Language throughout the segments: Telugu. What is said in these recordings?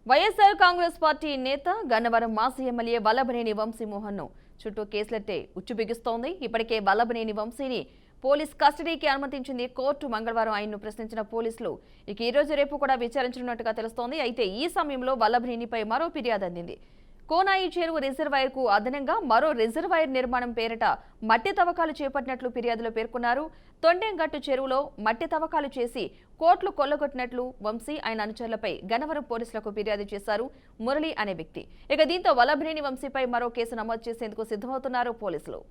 వైఎస్ఆర్ కాంగ్రెస్ పార్టీ నేత గన్నవరం మాజీ ఎమ్మెల్యే వల్లభనేని వంశీమోహన్ ను చుట్టూ కేసులెట్టే ఉచ్చు బిగుస్తోంది. ఇప్పటికే వల్లభనేని వంశీని పోలీస్ కస్టడీకి అనుమతించింది కోర్టు. మంగళవారం ఆయన్ను ప్రశ్నించిన పోలీసులు ఇక ఈ రోజు రేపు కూడా విచారించనున్నట్టుగా తెలుస్తోంది. అయితే ఈ సమయంలో వల్లభనేనిపై మరో ఫిర్యాదు అందింది. కోనాయి చెరువు రిజర్వాయర్ కు అదనంగా మరో రిజర్వాయర్ నిర్మాణం పేరిట మట్టి తవ్వకాలు చేపట్టినట్లు ఫిర్యాదులో పేర్కొన్నారు. తొండెంగట్టు చెరువులో మట్టి తవ్వకాలు చేసి కోట్లు కొల్లగొట్టినట్లు వంశీ ఆయన అనుచరులపై గన్నవరం పోలీసులకు ఫిర్యాదు చేశారు మురళి అనే వ్యక్తి. ఇక దీంతో వల్లభనేని వంశీపై మరో కేసు నమోదు చేసేందుకు సిద్ధమవుతున్నారు పోలీసులు.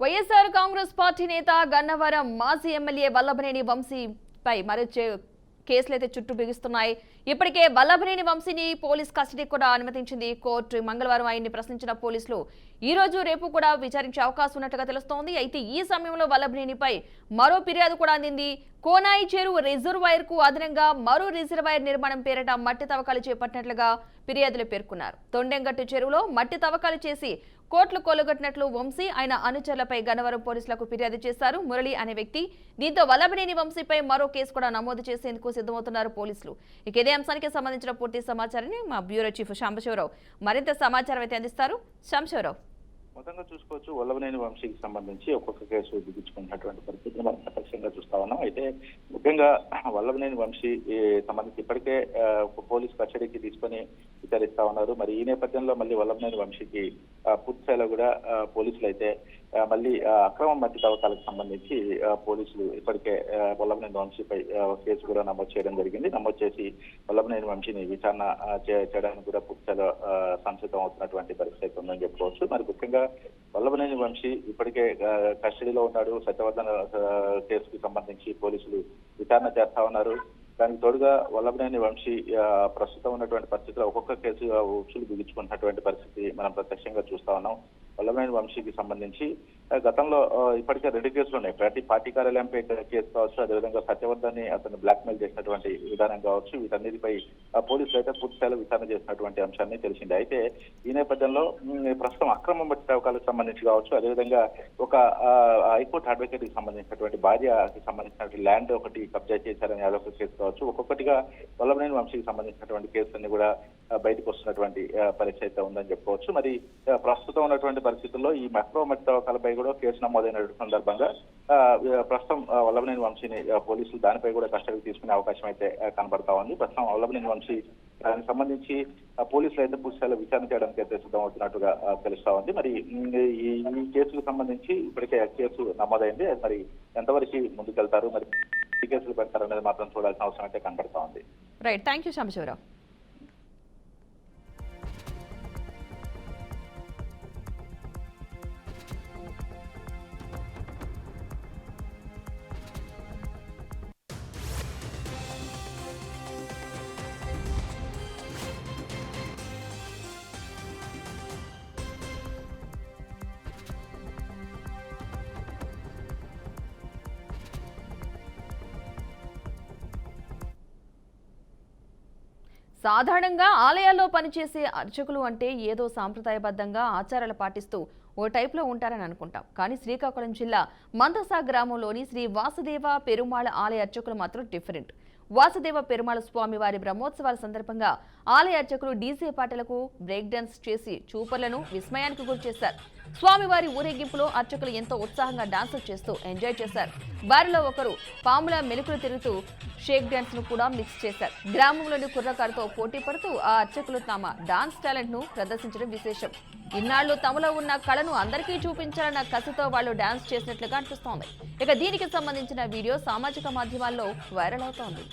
వైఎస్ఆర్ కాంగ్రెస్ పార్టీ నేత గన్నవరం మాజీ ఎమ్మెల్యే వల్లభనేని వంశీపై మరో కేసులైతే చుట్టూ బిగుస్తున్నాయి. ఇప్పటికే వల్లభనేని వంశీని పోలీస్ కస్టడీకి కూడా అనుమతించింది కోర్టు. మంగళవారం ఆయన్ని ప్రశ్నించిన పోలీసులు ఈ రోజు రేపు కూడా విచారించే అవకాశం ఉన్నట్టుగా తెలుస్తోంది. అయితే ఈ సమయంలో వల్లభనేనిపై మరో ఫిర్యాదు కూడా అందింది. కోనాయి చెరువు రిజర్వాయర్ కు అదనంగా మరో రిజర్వాయర్ నిర్మాణం పేరిట మట్టి తవ్వకాలు చేపట్టినట్లుగా ఫిర్యాదులు పేర్కొన్నారు. తొండెంగట్టు చెరువులో మట్టి తవ్వకాలు చేసి కోట్లు కొల్లగొట్టినట్లు వంశీ ఆయన అనుచరులపై గన్నవరం పోలీసులకు ఫిర్యాదు చేశారు మురళి అనే వ్యక్తి. దీంతో వల్లభనేని వంశీపై మరో కేసు కూడా నమోదు చేసేందుకు సిద్ధమవుతున్నారు పోలీసులు. ఇక ఇదే అంశానికి సంబంధించిన పూర్తి సమాచారాన్ని మా బ్యూరో చీఫ్ శాంబశివరావు మరింత సమాచారం అయితే అందిస్తారు. శాంబశివరావు, మొత్తంగా చూసుకోవచ్చు వల్లభనేని వంశీకి సంబంధించి ఒక్కొక్క కేసు దిగించుకున్నటువంటి పరిస్థితిని మనం ప్రత్యక్షంగా చూస్తా ఉన్నాం. అయితే ముఖ్యంగా వల్లభనేని వంశీ సంబంధించి ఇప్పటికే పోలీస్ కస్టడీకి తీసుకొని విచారిస్తా ఉన్నారు. మరి ఈ నేపథ్యంలో మళ్ళీ వల్లభనేని వంశీకి పూర్తి స్థాయిలో కూడా పోలీసులు అయితే మళ్ళీ అక్రమ మట్టి తవ్వకాలకు సంబంధించి పోలీసులు ఇప్పటికే వల్లభనేని వంశీపై కేసు కూడా నమోదు చేయడం జరిగింది. నమోదు చేసి వల్లభనేని వంశీని విచారణ చేయడానికి కూడా పూర్తి స్థాయిలో సంసిద్ధం అవుతున్నటువంటి పరిస్థితి ఉందని చెప్పుకోవచ్చు. మరి ముఖ్యంగా వల్లభనేని వంశీ ఇప్పటికే కస్టడీలో ఉన్నాడు. సత్యవర్ధన కేసుకు సంబంధించి పోలీసులు విచారణ చేస్తా ఉన్నారు. దానికి తోడుగా వల్లభనేని వంశీ ప్రస్తుతం ఉన్నటువంటి పరిస్థితిలో ఒక్కొక్క కేసు ఉచ్చులు బిగించుకున్నటువంటి పరిస్థితి మనం ప్రత్యక్షంగా చూస్తా ఉన్నాం. వల్లభనేని వంశీకి సంబంధించి గతంలో ఇప్పటికే 2 కేసులు ఉన్నాయి. ప్రతి పార్టీ కార్యాలయంపై కేసు కావచ్చు, అదేవిధంగా సత్యవర్ధన్ని అతను బ్లాక్మెయిల్ చేసినటువంటి విధానం కావచ్చు, వీటన్నిటిపై పోలీసులు అయితే పూర్తి స్థాయిలో విచారణ చేసినటువంటి అంశాన్ని తెలిసింది. అయితే ఈ నేపథ్యంలో ప్రస్తుతం అక్రమ మట్టి తవ్వకాలకు సంబంధించి కావచ్చు, అదేవిధంగా ఒక హైకోర్టు అడ్వకేట్ కి సంబంధించినటువంటి భార్యకి సంబంధించినటువంటి ల్యాండ్ ఒకటి కబ్జా చేశారని అదొక కేసు కావచ్చు. ఒక్కొక్కటిగా వల్లభనేని వంశీకి సంబంధించినటువంటి కేసులన్నీ కూడా బయటకు వస్తున్నటువంటి పరిస్థితి అయితే ఉందని చెప్పుకోవచ్చు. మరి ప్రస్తుతం ఉన్నటువంటి పరిస్థితుల్లో ఈ అక్రమ మట్టి తవ్వకాలపై కూడా కేసు నమోదైన సందర్భంగా ప్రస్తుతం వల్లభనేని వంశీని పోలీసులు దానిపై కూడా కస్టడీకి తీసుకునే అవకాశం అయితే కనబడతా ఉంది. ప్రస్తుతం వల్లభనేని వంశీ దానికి సంబంధించి పోలీసులు అయితే పూర్తిస్థాయిలో విచారణ చేయడానికి అయితే సిద్ధమవుతున్నట్టుగా తెలుస్తా ఉంది. మరి ఈ కేసుకు సంబంధించి ఇప్పటికే కేసు నమోదైంది. మరి ఎంతవరకు ముందుకెళ్తారు, మరి ఈ కేసులు పెడతారు అనేది మాత్రం చూడాల్సిన అవసరం అయితే కనబడతా ఉంది. Right, thank you Sambasivarao. సాధారణంగా ఆలయాల్లో పనిచేసే అర్చకులు అంటే ఏదో సాంప్రదాయబద్ధంగా ఆచారాలు పాటిస్తూ ఓ టైప్లో ఉంటారని అనుకుంటాం. కానీ శ్రీకాకుళం జిల్లా మందసా గ్రామంలోని శ్రీ వాసుదేవ పెరుమాళ ఆలయ అర్చకులు మాత్రం డిఫరెంట్. వాసుదేవ పెరుమాళ స్వామి వారి బ్రహ్మోత్సవాల సందర్భంగా ఆలయ అర్చకులు డీజే పాటలకు బ్రేక్ డాన్స్ చేసి చూపర్లను విస్మయానికి గురి చేశారు. స్వామివారి ఊరేగింపులో అర్చకులు ఎంతో ఉత్సాహంగా డాన్సులు చేస్తూ ఎంజాయ్ చేశారు. వారిలో ఒకరు పాముల మెలుకులు తిరుగుతూ షేక్ డాన్స్ ను కూడా మిక్స్ చేశారు. గ్రామంలోని కుర్రకారుతో పోటీ పడుతూ ఆ అర్చకులు తమ డాన్స్ టాలెంట్ ను ప్రదర్శించడం విశేషం. ఇన్నాళ్లు తమలో ఉన్న కళను అందరికీ చూపించాలన్న కసితో వాళ్ళు డాన్స్ చేసినట్లుగా అనిపిస్తోంది. ఇక దీనికి సంబంధించిన వీడియో సామాజిక మాధ్యమాల్లో వైరల్ అవుతోంది.